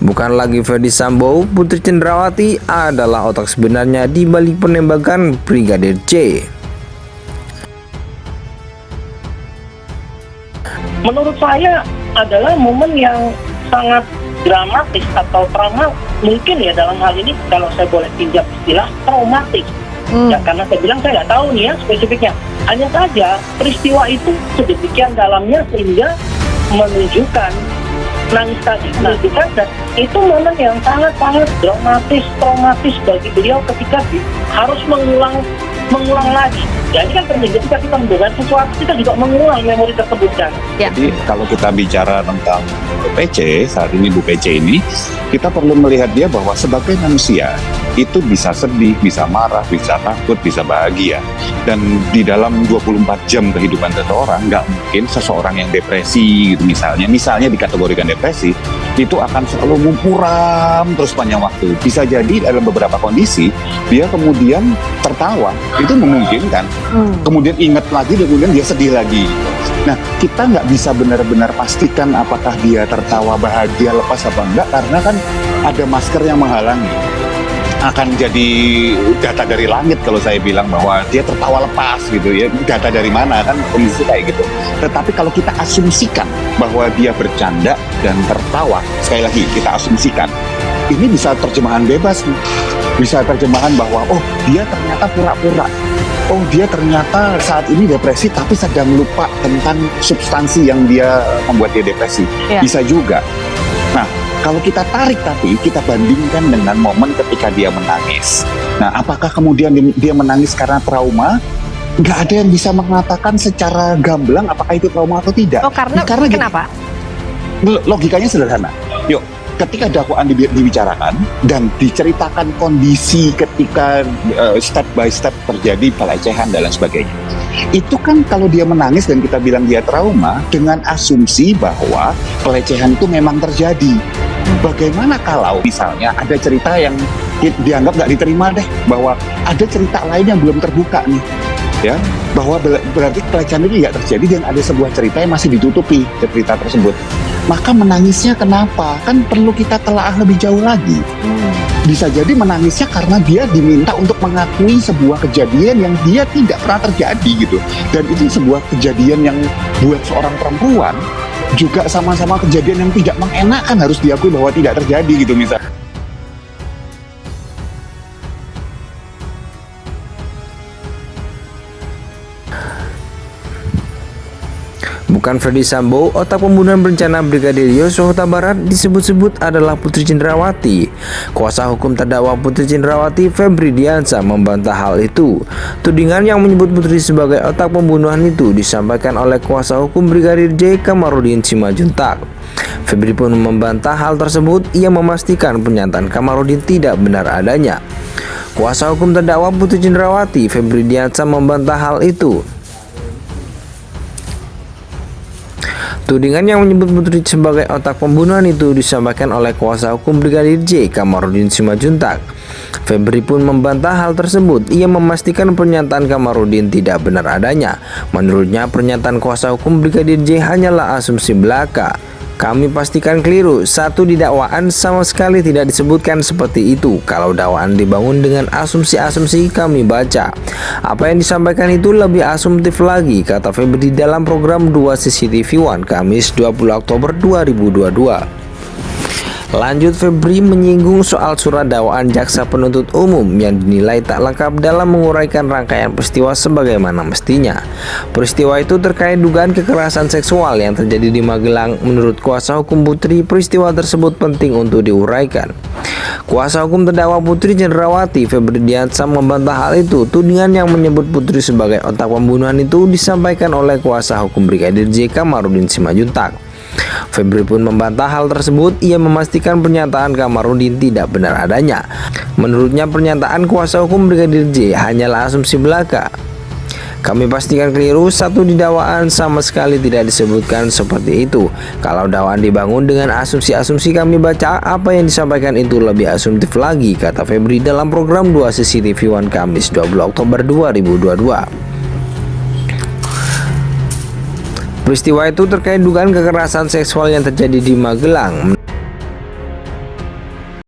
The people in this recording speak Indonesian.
Bukan lagi Ferdy Sambo, Putri Cendrawati adalah otak sebenarnya di balik penembakan Brigadir J. Menurut saya adalah momen yang sangat dramatis atau mungkin ya dalam hal ini kalau saya boleh pinjam istilah traumatik. Ya karena saya bilang saya nggak tahu nih ya spesifiknya. Hanya saja peristiwa itu sedemikian dalamnya sehingga menunjukkan nangis tadi menunjukkan dan itu momen yang sangat-sangat traumatis bagi beliau ketika harus mengulang lagi. Ya ini kan penting, ketika kita mendengar sesuatu kita juga mengulang memori tersebut kan. Ya. Jadi kalau kita bicara tentang Bu PC, saat ini Bu PC ini, kita perlu melihat dia bahwa sebagai manusia itu bisa sedih, bisa marah, bisa takut, bisa bahagia. Dan di dalam 24 jam kehidupan seseorang, nggak mungkin seseorang yang depresi gitu misalnya dikategorikan depresi, itu akan selalu muram terus panjang waktu. Bisa jadi dalam beberapa kondisi, dia kemudian tertawa, itu memungkinkan. Kemudian ingat lagi, dan kemudian dia sedih lagi. Nah, kita nggak bisa benar-benar pastikan apakah dia tertawa bahagia lepas apa enggak, karena kan ada masker yang menghalangi. Akan jadi data dari langit kalau saya bilang bahwa dia tertawa lepas gitu ya, data dari mana kan kondisi kayak gitu. Tetapi kalau kita asumsikan bahwa dia bercanda dan tertawa, sekali lagi kita asumsikan, ini bisa terjemahan bebas nih. Bisa terjemahan bahwa oh dia ternyata pura-pura, oh dia ternyata saat ini depresi tapi sedang lupa tentang substansi yang dia membuat dia depresi. Bisa juga. Nah, kalau kita tarik tapi kita bandingkan dengan momen ketika dia menangis. Nah, apakah kemudian dia menangis karena trauma? Nggak ada yang bisa mengatakan secara gamblang apakah itu trauma atau tidak. Oh, karena kenapa? Logikanya sederhana. Yuk, ketika dakwaan dibicarakan dan diceritakan kondisi ketika step by step terjadi pelecehan dan lain sebagainya. Itu kan kalau dia menangis dan kita bilang dia trauma dengan asumsi bahwa pelecehan itu memang terjadi. Bagaimana kalau misalnya ada cerita yang dianggap nggak diterima deh, bahwa ada cerita lain yang belum terbuka nih, ya, bahwa berarti pelecehan itu nggak terjadi dan ada sebuah cerita yang masih ditutupi cerita tersebut. Maka menangisnya kenapa? Kan perlu kita telaah lebih jauh lagi. Bisa jadi menangisnya karena dia diminta untuk mengakui sebuah kejadian yang dia tidak pernah terjadi gitu. Dan itu sebuah kejadian yang buat seorang perempuan juga sama-sama kejadian yang tidak mengenakan, harus diakui bahwa tidak terjadi gitu misalnya. Bukan Ferdy Sambo, otak pembunuhan berencana Brigadir Yosua Huta Barat disebut-sebut adalah Putri Cendrawati. Kuasa hukum terdakwa Putri Cendrawati, Febri Diansyah, membantah hal itu. Tudingan yang menyebut Putri sebagai otak pembunuhan itu disampaikan oleh kuasa hukum Brigadir J, Kamarudin Simajuntak. Febri pun membantah hal tersebut. Ia memastikan pernyataan Kamarudin tidak benar adanya. Kuasa hukum terdakwa Putri Cendrawati, Febri Diansyah, membantah hal itu. Tudingan yang menyebut Putri sebagai otak pembunuhan itu disampaikan oleh kuasa hukum Brigadir J, Kamarudin Simajuntak. Febri pun membantah hal tersebut. Ia memastikan pernyataan Kamarudin tidak benar adanya. Menurutnya, pernyataan kuasa hukum Brigadir J hanyalah asumsi belaka. Kami pastikan keliru. Satu, di dakwaan sama sekali tidak disebutkan seperti itu. Kalau dakwaan dibangun dengan asumsi-asumsi kami baca. Apa yang disampaikan itu lebih asumtif lagi, kata Febri dalam program 2 CCTV One Kamis 20 Oktober 2022. Lanjut, Febri menyinggung soal surat dakwaan jaksa penuntut umum yang dinilai tak lengkap dalam menguraikan rangkaian peristiwa sebagaimana mestinya. Peristiwa itu terkait dugaan kekerasan seksual yang terjadi di Magelang. Menurut kuasa hukum Putri, peristiwa tersebut penting untuk diuraikan. Kuasa hukum terdakwa Putri Cendrawati, Febri Diansyah, membantah hal itu. Tudingan yang menyebut Putri sebagai otak pembunuhan itu disampaikan oleh kuasa hukum Brigadir J, Kamarudin Simajuntak. Febri pun membantah hal tersebut. Ia memastikan pernyataan Kamarudin tidak benar adanya. Menurutnya, pernyataan kuasa hukum Brigadir J hanyalah asumsi belaka. Kami pastikan keliru. Satu, di dakwaan sama sekali tidak disebutkan seperti itu. Kalau dakwaan dibangun dengan asumsi-asumsi kami baca, apa yang disampaikan itu lebih asumtif lagi, kata Febri dalam program 2 CCTV One Kamis 20 Oktober 2022. Peristiwa itu terkait dugaan kekerasan seksual yang terjadi di Magelang.